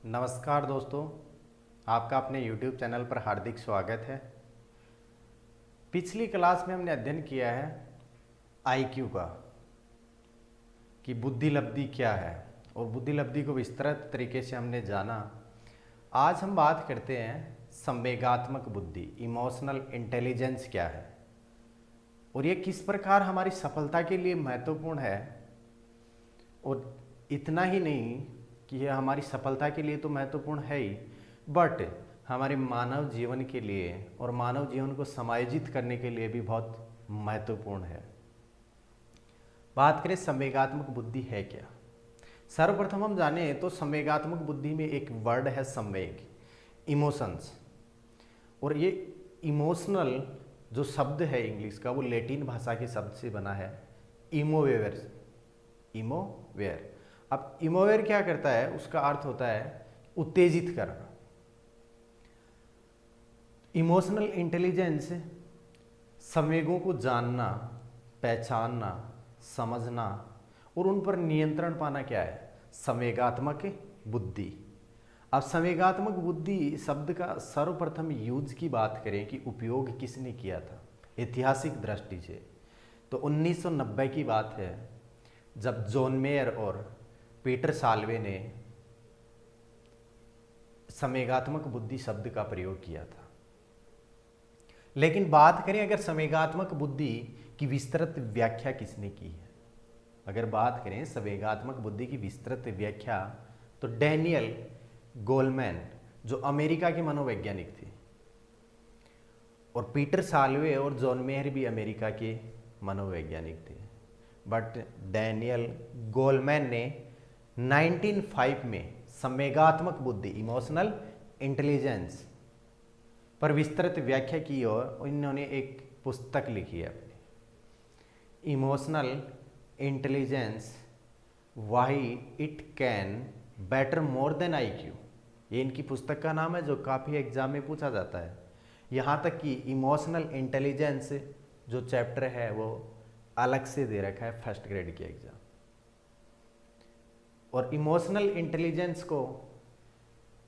नमस्कार दोस्तों, आपका अपने YouTube चैनल पर हार्दिक स्वागत है। पिछली क्लास में हमने अध्ययन किया है IQ का कि बुद्धि लब्धि क्या है और बुद्धि लब्धि को विस्तृत तरीके से हमने जाना। आज हम बात करते हैं संवेगात्मक बुद्धि, इमोशनल इंटेलिजेंस क्या है और ये किस प्रकार हमारी सफलता के लिए महत्वपूर्ण है। और इतना ही नहीं कि यह हमारी सफलता के लिए तो महत्वपूर्ण है ही, बट हमारे मानव जीवन के लिए और मानव जीवन को समायोजित करने के लिए भी बहुत महत्वपूर्ण है। बात करें संवेगात्मक बुद्धि है क्या। सर्वप्रथम हम जाने तो संवेगात्मक बुद्धि में एक वर्ड है संवेग, इमोशंस। और ये इमोशनल जो शब्द है इंग्लिश का, वो लैटिन भाषा के शब्द से बना है इमोवेयर। इमोवेयर, अब इमोवेयर क्या करता है, उसका अर्थ होता है उत्तेजित करना। इमोशनल इंटेलिजेंस संवेगों को जानना, पहचानना, समझना और उन पर नियंत्रण पाना क्या है, संवेगात्मक बुद्धि। अब संवेगात्मक बुद्धि शब्द का सर्वप्रथम यूज की बात करें कि उपयोग किसने किया था ऐतिहासिक दृष्टि से, तो 1990 की बात है जब जॉन मेयर और पीटर साल्वे ने संवेगात्मक बुद्धि शब्द का प्रयोग किया था। लेकिन बात करें अगर संवेगात्मक बुद्धि की विस्तृत व्याख्या किसने की है, अगर बात करें संवेगात्मक बुद्धि की विस्तृत व्याख्या, तो डैनियल गोलमैन जो अमेरिका के मनोवैज्ञानिक थे, और पीटर साल्वे और जॉन मेयर भी अमेरिका के मनोवैज्ञानिक थे। बट डैनियल गोलमैन ने 1905 में संवेगात्मक बुद्धि, इमोशनल इंटेलिजेंस पर विस्तृत व्याख्या की और इन्होंने एक पुस्तक लिखी है अपनी, emotional intelligence why it can better more than IQ। ये इनकी पुस्तक का नाम है जो काफ़ी एग्जाम में पूछा जाता है। यहाँ तक कि इमोशनल इंटेलिजेंस जो चैप्टर है वो अलग से दे रखा है फर्स्ट ग्रेड के एग्जाम। और इमोशनल इंटेलिजेंस को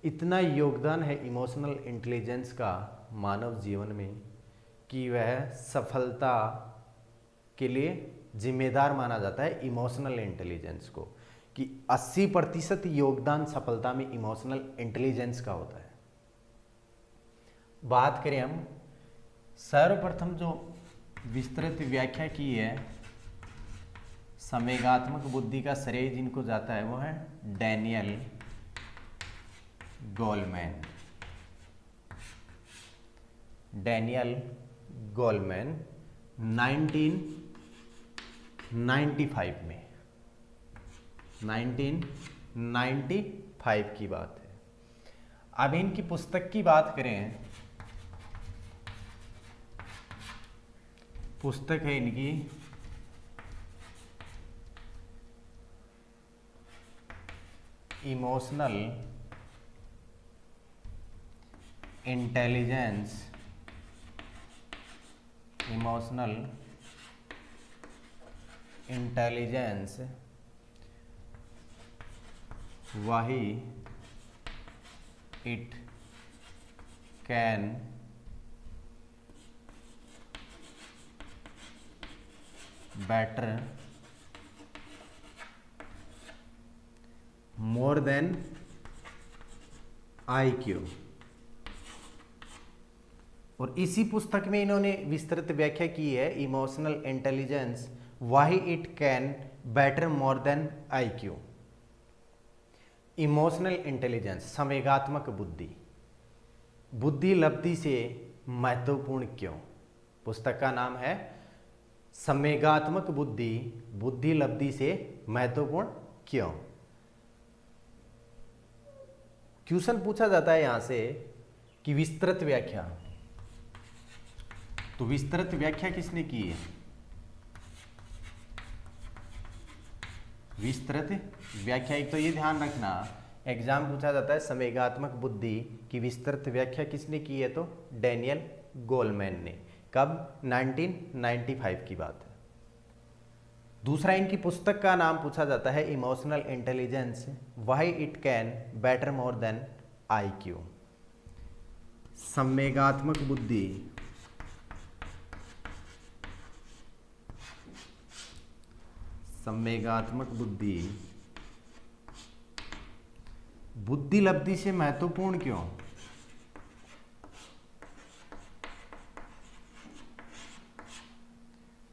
इतना योगदान है इमोशनल इंटेलिजेंस का मानव जीवन में कि वह सफलता के लिए जिम्मेदार माना जाता है इमोशनल इंटेलिजेंस को, कि 80% योगदान सफलता में इमोशनल इंटेलिजेंस का होता है। बात करें हम सर्वप्रथम जो विस्तृत व्याख्या की है संवेगात्मक बुद्धि का श्रेय जिनको जाता है वो है डैनियल गोलमैन। डैनियल गोलमैन 1995 की बात है। अब इनकी पुस्तक की बात करें, पुस्तक है इनकी emotional intelligence, emotional intelligence why it can better more than IQ। और इसी पुस्तक में इन्होंने विस्तृत व्याख्या की है emotional intelligence why it can better more than IQ। Emotional intelligence संवेगात्मक बुद्धि, बुद्धि लब्धि से महत्वपूर्ण क्यों। पुस्तक का नाम है संवेगात्मक बुद्धि, बुद्धि लब्धि से महत्वपूर्ण क्यों। क्वेश्चन पूछा जाता है यहां से कि विस्तृत व्याख्या, तो विस्तृत व्याख्या किसने की है, विस्तृत व्याख्या। एक तो ये ध्यान रखना एग्जाम पूछा जाता है संवेगात्मक बुद्धि की विस्तृत व्याख्या किसने की है, तो डैनियल गोलमैन ने। कब, 1995 की बात है। दूसरा इनकी पुस्तक का नाम पूछा जाता है emotional intelligence, why it can better more than IQ। संवेगात्मक बुद्धि संवेगात्मक बुद्धि बुद्धि लब्धि से महत्वपूर्ण क्यों?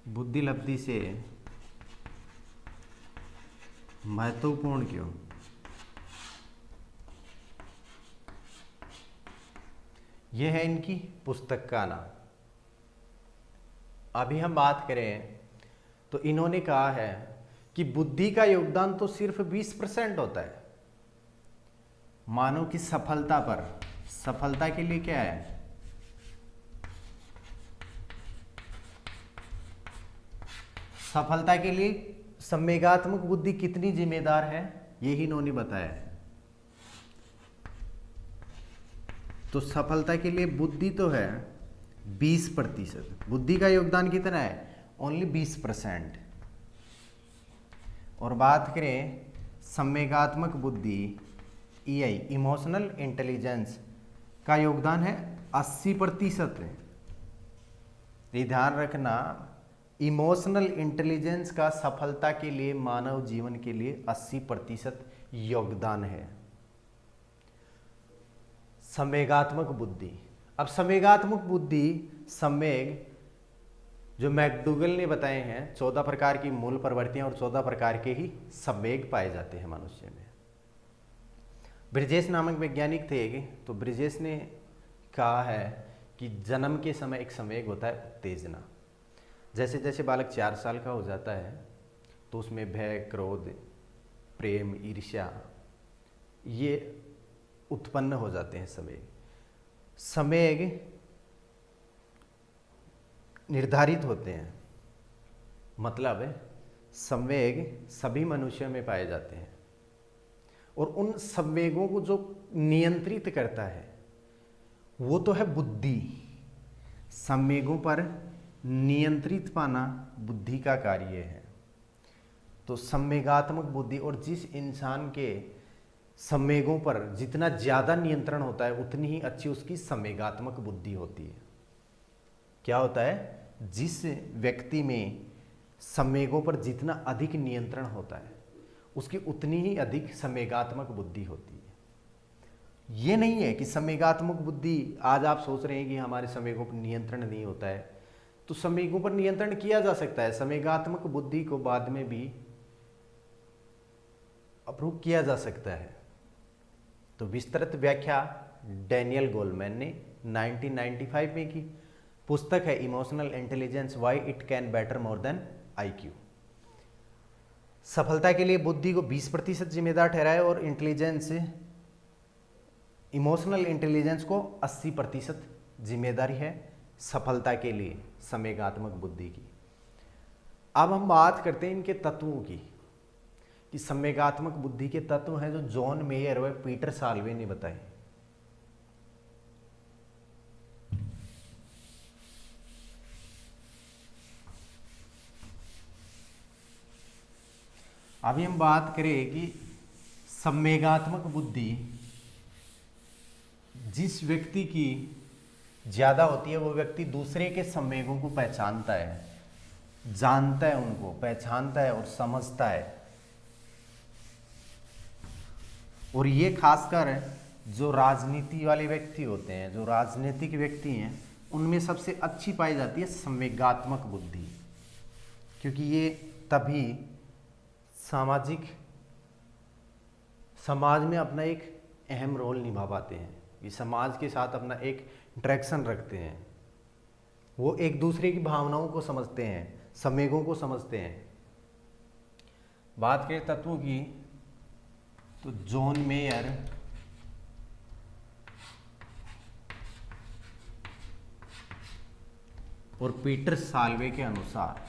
बुद्धि लब्धि से महत्वपूर्ण क्यों? यह है इनकी पुस्तक का नाम। अभी हम बात करें तो इन्होंने कहा है कि बुद्धि का योगदान तो सिर्फ 20% होता है मानव की सफलता पर। सफलता के लिए क्या है? सफलता के लिए संवेगात्मक बुद्धि कितनी जिम्मेदार है, यही इन्होंने बताया है। तो सफलता के लिए बुद्धि तो है 20%। बुद्धि का योगदान कितना है? ओनली 20%। और बात करें संवेगात्मक बुद्धि EI इमोशनल इंटेलिजेंस का योगदान है 80%। ये ध्यान रखना, इमोशनल इंटेलिजेंस का सफलता के लिए मानव जीवन के लिए 80% योगदान है। संवेगात्मक बुद्धि, अब संवेगात्मक बुद्धि संवेग जो मैकडूगल ने बताए हैं 14 प्रकार की मूल प्रवृत्तियां और 14 प्रकार के ही संवेग पाए जाते हैं मनुष्य में। ब्रिजेश नामक वैज्ञानिक थे, तो ब्रिजेश ने कहा है कि जन्म के समय एक संवेग होता है उत्तेजना। जैसे जैसे बालक 4 साल का हो जाता है तो उसमें भय, क्रोध, प्रेम, ईर्ष्या ये उत्पन्न हो जाते हैं संवेग। संवेग निर्धारित होते हैं, मतलब संवेग सभी मनुष्यों में पाए जाते हैं और उन संवेगों को जो नियंत्रित करता है वो तो है बुद्धि। संवेगों पर नियंत्रित पाना बुद्धि का कार्य है। तो संवेगात्मक बुद्धि, और जिस इंसान के संवेगों पर जितना ज़्यादा नियंत्रण होता है उतनी ही अच्छी उसकी संवेगात्मक बुद्धि होती है। क्या होता है? जिस व्यक्ति में संवेगों पर जितना अधिक नियंत्रण होता है उसकी उतनी ही अधिक संवेगात्मक बुद्धि होती है। ये नहीं है कि संवेगात्मक बुद्धि, आज आप सोच रहे हैं कि हमारे संवेगों पर नियंत्रण नहीं होता है, तो संवेगों पर नियंत्रण किया जा सकता है। संवेगात्मक बुद्धि को बाद में भी अप्रूव किया जा सकता है। तो विस्तृत व्याख्या डैनियल गोलमैन ने 1995 में की। पुस्तक है emotional intelligence, why it can better more than IQ। सफलता के लिए बुद्धि को 20% जिम्मेदार ठहराए और इंटेलिजेंस, इमोशनल इंटेलिजेंस को 80% जिम्मेदारी है सफलता के लिए संवेगात्मक बुद्धि की। अब हम बात करते हैं इनके तत्वों की, कि संवेगात्मक बुद्धि के तत्व हैं जो जॉन मेयर व पीटर साल्वे ने बताए। अभी हम बात करें कि संवेगात्मक बुद्धि जिस व्यक्ति की ज़्यादा होती है वो व्यक्ति दूसरे के संवेगों को पहचानता है, जानता है, उनको पहचानता है और समझता है। और ये खासकर जो राजनीति वाले व्यक्ति होते हैं, जो राजनीतिक व्यक्ति हैं, उनमें सबसे अच्छी पाई जाती है संवेगात्मक बुद्धि, क्योंकि ये तभी समाज में अपना एक अहम रोल निभा पाते हैं, ये समाज के साथ अपना एक इंटरेक्शन रखते हैं। वो एक दूसरे की भावनाओं को समझते हैं, संवेगों को समझते हैं। बात करें तत्वों की तो जॉन मेयर और पीटर साल्वे के अनुसार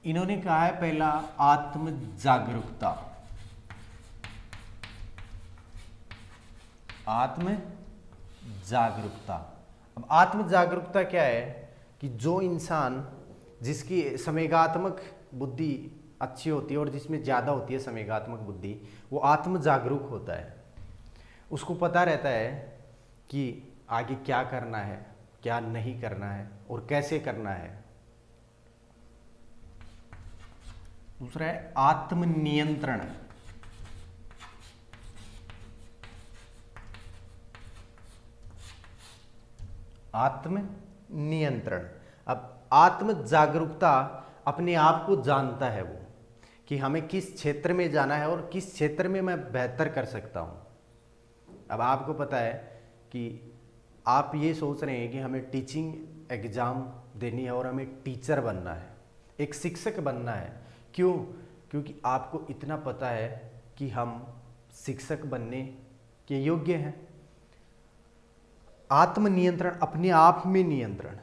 इन्होंने कहा है पहला आत्म जागरूकता। आत्म जागरूकता। अब आत्म जागरूकता क्या है कि जो इंसान जिसकी संवेगात्मक बुद्धि अच्छी होती है और जिसमें ज़्यादा होती है संवेगात्मक बुद्धि, वो आत्म जागरूक होता है। उसको पता रहता है कि आगे क्या करना है, क्या नहीं करना है और कैसे करना है। दूसरा है आत्मनियंत्रण। आत्म नियंत्रण। अब आत्म जागरूकता अपने आप को जानता है वो कि हमें किस क्षेत्र में जाना है और किस क्षेत्र में मैं बेहतर कर सकता हूँ। अब आपको पता है कि आप ये सोच रहे हैं कि हमें टीचिंग एग्ज़ाम देनी है और हमें टीचर बनना है, एक शिक्षक बनना है। क्यों? क्योंकि आपको इतना पता है कि हम शिक्षक बनने के योग्य हैं। आत्मनियंत्रण, अपने आप में नियंत्रण,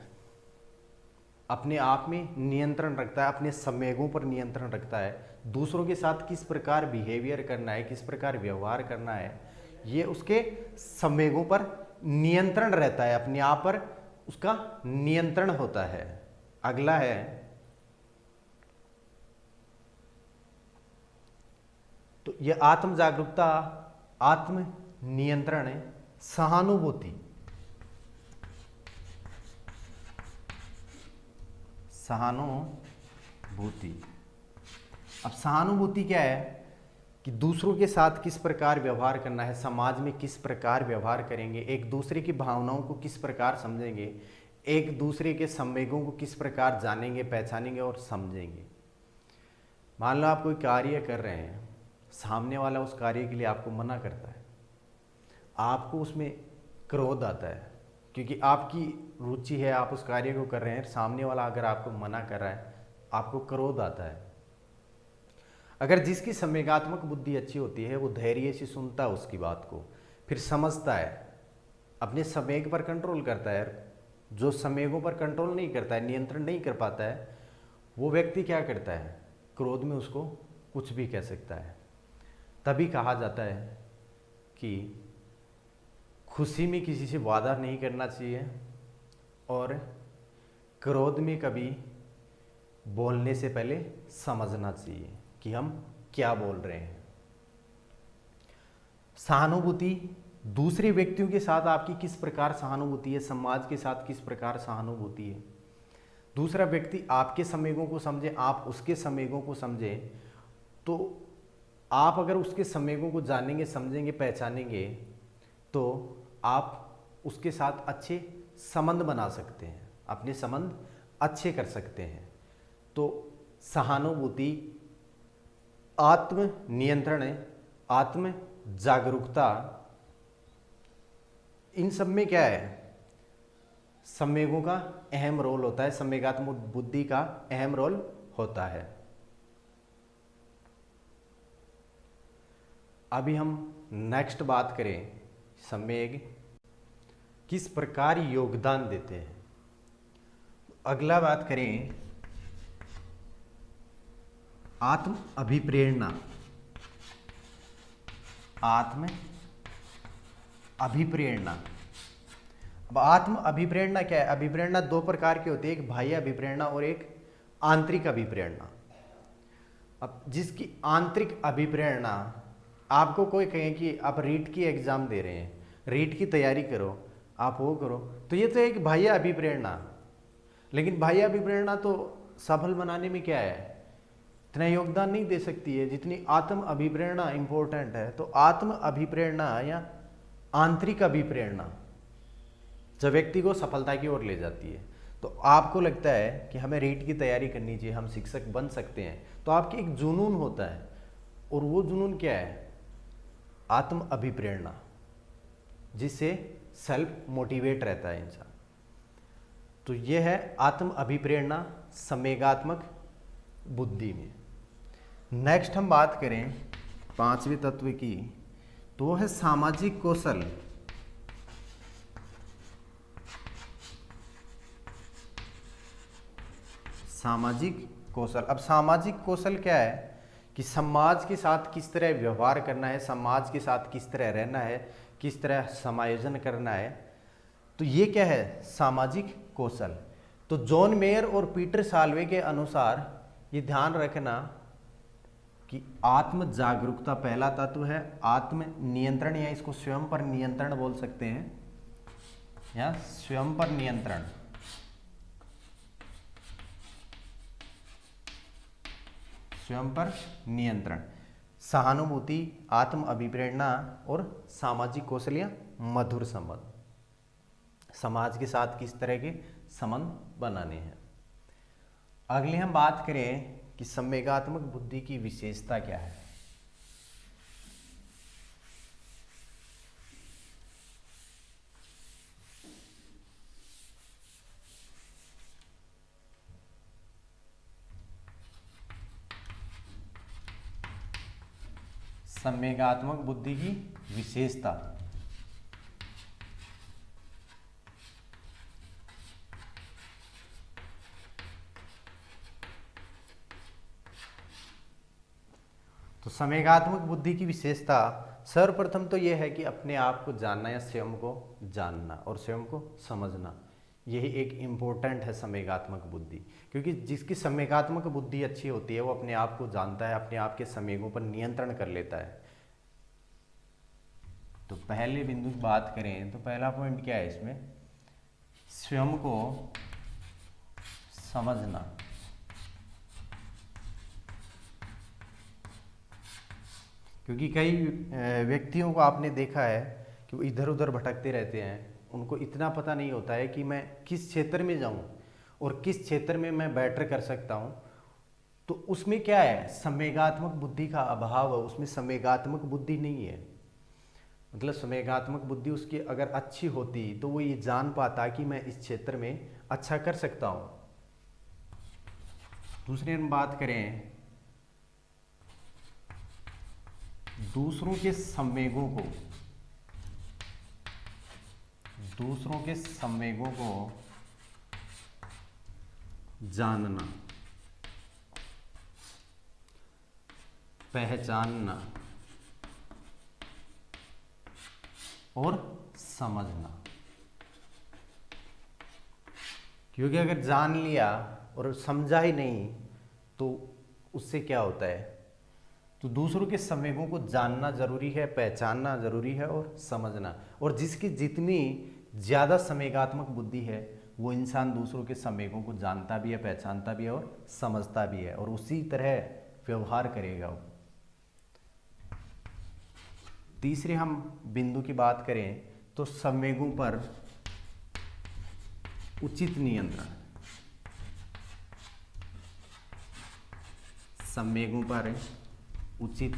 अपने आप में नियंत्रण रखता है, अपने संवेगों पर नियंत्रण रखता है। दूसरों के साथ किस प्रकार बिहेवियर करना है, किस प्रकार व्यवहार करना है, ये उसके संवेगों पर नियंत्रण रहता है, अपने आप पर उसका नियंत्रण होता है। अगला है तो ये आत्म जागरूकता, आत्म नियंत्रण है। सहानुभूति। सहानुभूति। अब सहानुभूति क्या है कि दूसरों के साथ किस प्रकार व्यवहार करना है, समाज में किस प्रकार व्यवहार करेंगे, एक दूसरे की भावनाओं को किस प्रकार समझेंगे, एक दूसरे के संवेगों को किस प्रकार जानेंगे, पहचानेंगे और समझेंगे। मान लो आप कोई कार्य कर रहे हैं, सामने वाला उस कार्य के लिए आपको मना करता है, आपको उसमें क्रोध आता है क्योंकि आपकी रुचि है, आप उस कार्य को कर रहे हैं। सामने वाला अगर आपको मना कर रहा है, आपको क्रोध आता है। अगर जिसकी संवेगात्मक बुद्धि अच्छी होती है, वो धैर्य से सुनता है उसकी बात को, फिर समझता है, अपने संवेग पर कंट्रोल करता है। जो संवेगों पर कंट्रोल नहीं करता है, नियंत्रण नहीं कर पाता है, वो व्यक्ति क्या करता है, क्रोध में उसको कुछ भी कह सकता है। तभी कहा जाता है कि खुशी में किसी से वादा नहीं करना चाहिए और क्रोध में कभी बोलने से पहले समझना चाहिए कि हम क्या बोल रहे हैं। सहानुभूति, दूसरे व्यक्तियों के साथ आपकी किस प्रकार सहानुभूति है, समाज के साथ किस प्रकार सहानुभूति है। दूसरा व्यक्ति आपके संवेगों को समझे, आप उसके संवेगों को समझें, तो आप अगर उसके संवेगों को जानेंगे, समझेंगे, पहचानेंगे, तो आप उसके साथ अच्छे संबंध बना सकते हैं, अपने संबंध अच्छे कर सकते हैं। तो सहानुभूति, आत्म नियंत्रण, आत्म जागरूकता, इन सब में क्या है, संवेगों का अहम रोल होता है, संवेगात्मक बुद्धि का अहम रोल होता है। अभी हम नेक्स्ट बात करें, संवेग किस प्रकार योगदान देते हैं। अगला बात करें आत्म अभिप्रेरणा। आत्म अभिप्रेरणा। अब आत्म अभिप्रेरणा क्या है? अभिप्रेरणा दो प्रकार की होती है, एक बाह्य अभिप्रेरणा और एक आंतरिक अभिप्रेरणा। अब जिसकी आंतरिक अभिप्रेरणा, आपको कोई कहे कि आप रीट की एग्जाम दे रहे हैं, रीट की तैयारी करो, आप वो करो, तो ये तो एक बाह्य अभिप्रेरणा। लेकिन बाह्य अभिप्रेरणा तो सफल बनाने में क्या है, इतना योगदान नहीं दे सकती है जितनी आत्म अभिप्रेरणा इंपॉर्टेंट है। तो आत्म अभिप्रेरणा या आंतरिक अभिप्रेरणा जब व्यक्ति को सफलता की ओर ले जाती है, तो आपको लगता है कि हमें रीट की तैयारी करनी चाहिए, हम शिक्षक बन सकते हैं, तो आपकी एक जुनून होता है। और वो जुनून क्या है? आत्म अभिप्रेरणा, जिससे सेल्फ मोटिवेट रहता है इंसान। तो ये है आत्म अभिप्रेरणा संवेगात्मक बुद्धि में। नेक्स्ट हम बात करें पांचवें तत्व की, तो वो है सामाजिक कौशल। सामाजिक कौशल। अब सामाजिक कौशल क्या है कि समाज के साथ किस तरह व्यवहार करना है, समाज के साथ किस तरह रहना है, किस तरह समायोजन करना है, तो ये क्या है सामाजिक कौशल। तो जॉन मेयर और पीटर साल्वे के अनुसार ये ध्यान रखना कि आत्म जागरूकता पहला तत्व है, आत्म नियंत्रण या इसको स्वयं पर नियंत्रण बोल सकते हैं, या स्वयं पर नियंत्रण। स्वयं पर नियंत्रण, सहानुभूति, आत्म अभिप्रेरणा और सामाजिक कौशल या मधुर संबंध। समाज के साथ किस तरह के संबंध बनाने हैं। अगले हम बात करें कि संवेगात्मक बुद्धि की विशेषता क्या है। संवेगात्मक बुद्धि की विशेषता, तो संवेगात्मक बुद्धि की विशेषता सर्वप्रथम तो यह है कि अपने आप को जानना या स्वयं को जानना और स्वयं को समझना, यही एक इम्पोर्टेंट है संवेगात्मक बुद्धि। क्योंकि जिसकी संवेगात्मक बुद्धि अच्छी होती है वो अपने आप को जानता है, अपने आप के संवेगों पर नियंत्रण कर लेता है। तो पहले बिंदु की बात करें तो पहला पॉइंट क्या है इसमें, स्वयं को समझना। क्योंकि कई व्यक्तियों को आपने देखा है कि वो इधर उधर भटकते रहते हैं, उनको इतना पता नहीं होता है कि मैं किस क्षेत्र में जाऊं और किस क्षेत्र में मैं बेटर कर सकता हूं। तो उसमें क्या है संवेगात्मक बुद्धि का अभाव है, उसमें संवेगात्मक बुद्धि नहीं है। मतलब संवेगात्मक बुद्धि उसकी अगर अच्छी होती तो वो ये जान पाता कि मैं इस क्षेत्र में अच्छा कर सकता हूं। दूसरी हम बात करें दूसरों के संवेगों को, दूसरों के संवेगों को जानना, पहचानना और समझना। क्योंकि अगर जान लिया और समझा ही नहीं तो उससे क्या होता है, तो दूसरों के संवेगों को जानना जरूरी है, पहचानना जरूरी है और समझना। और जिसकी जितनी ज़्यादा संवेगात्मक बुद्धि है वो इंसान दूसरों के संवेगों को जानता भी है, पहचानता भी है और समझता भी है, और उसी तरह व्यवहार करेगा वो। तीसरे हम बिंदु की बात करें तो संवेगों पर उचित नियंत्रण, संवेगों पर उचित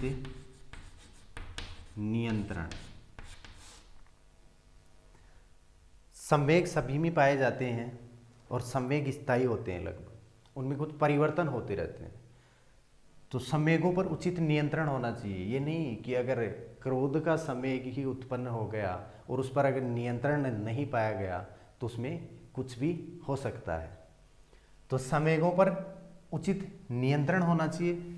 नियंत्रण। संवेग सभी में पाए जाते हैं और संवेग स्थायी होते हैं, लगभग उनमें कुछ परिवर्तन होते रहते हैं। तो संवेगों पर उचित नियंत्रण होना चाहिए। ये नहीं कि अगर क्रोध का संवेग ही उत्पन्न हो गया और उस पर अगर नियंत्रण नहीं पाया गया तो उसमें कुछ भी हो सकता है। तो संवेगों पर उचित नियंत्रण होना चाहिए।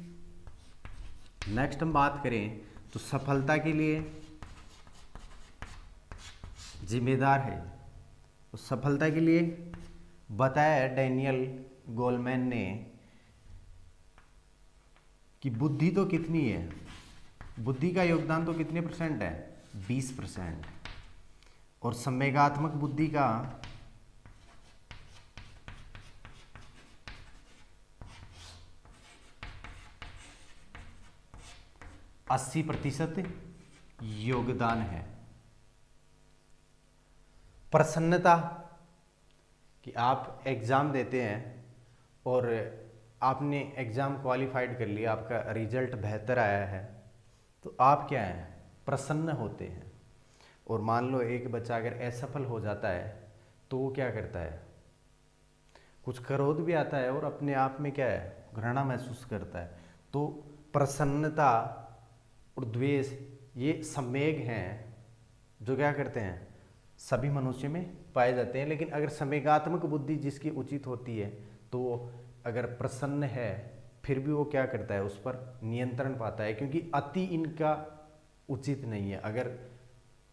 नेक्स्ट हम बात करें तो सफलता के लिए जिम्मेदार है। तो सफलता के लिए बताया है डैनियल गोलमैन ने कि बुद्धि तो कितनी है, बुद्धि का योगदान तो कितने परसेंट है, 20%, और संवेगात्मक बुद्धि का 80% योगदान है। प्रसन्नता कि आप एग्ज़ाम देते हैं और आपने एग्ज़ाम क्वालिफाइड कर लिया, आपका रिजल्ट बेहतर आया है, तो आप क्या हैं, प्रसन्न होते हैं। और मान लो एक बच्चा अगर असफल हो जाता है तो वो क्या करता है, कुछ क्रोध भी आता है और अपने आप में क्या है, घृणा महसूस करता है। तो प्रसन्नता और द्वेष ये संवेग हैं जो क्या करते हैं, सभी मनुष्य में पाए जाते हैं। लेकिन अगर संवेगात्मक बुद्धि जिसकी उचित होती है तो अगर प्रसन्न है फिर भी वो क्या करता है, उस पर नियंत्रण पाता है, क्योंकि अति इनका उचित नहीं है। अगर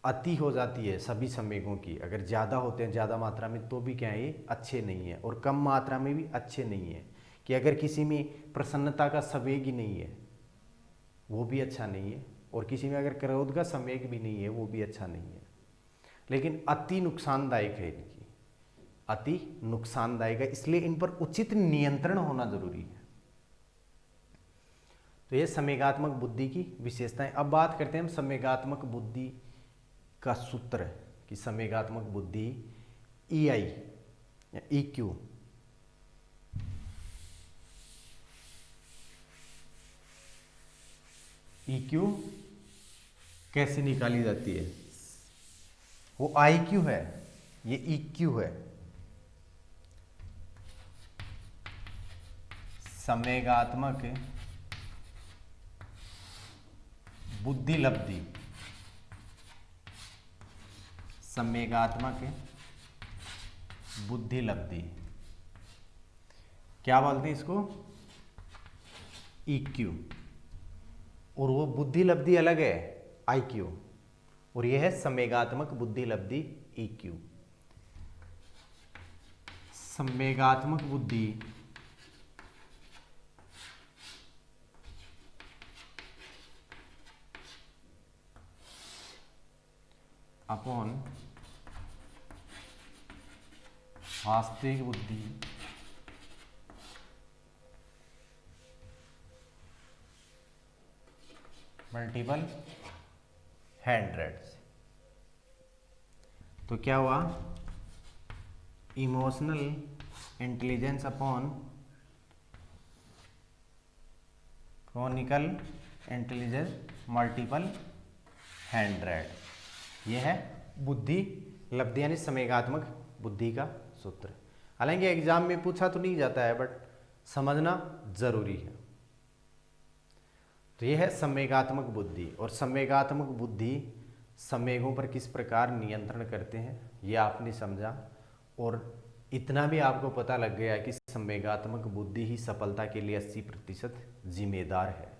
अति हो जाती है सभी संवेगों की, अगर ज़्यादा होते हैं ज़्यादा मात्रा में, तो भी क्या है, ये अच्छे नहीं है, और कम मात्रा में भी अच्छे नहीं है। कि अगर किसी में प्रसन्नता का संवेग ही नहीं है वो भी अच्छा नहीं है, और किसी में अगर क्रोध का संवेग भी नहीं है वो भी अच्छा नहीं है। लेकिन अति नुकसानदायक है, इनकी अति नुकसानदायक है, इसलिए इन पर उचित नियंत्रण होना जरूरी है। तो ये संवेगात्मक बुद्धि की विशेषताएं। अब बात करते हैं हम संवेगात्मक बुद्धि का सूत्र है कि संवेगात्मक बुद्धि EI या EQ EQ कैसे निकाली जाती है। वो IQ है, ये EQ है, संवेगात्मक बुद्धि लब्धि, संवेगात्मक बुद्धि लब्धि, क्या बोलते हैं इसको, EQ। और वो बुद्धि लब्धि अलग है IQ, और यह है संवेगात्मक बुद्धि लब्धि EQ। संवेगात्मक बुद्धि अपॉन वास्तविक बुद्धि मल्टीपल 100। तो क्या हुआ, emotional intelligence upon Chronicle intelligence multiple 100। यह है बुद्धि लब्धि यानी संवेगात्मक बुद्धि का सूत्र। हालांकि एग्जाम में पूछा तो नहीं जाता है, बट समझना जरूरी है। तो यह है संवेगात्मक बुद्धि, और संवेगात्मक बुद्धि संवेगों पर किस प्रकार नियंत्रण करते हैं ये आपने समझा। और इतना भी आपको पता लग गया कि संवेगात्मक बुद्धि ही सफलता के लिए 80% जिम्मेदार है।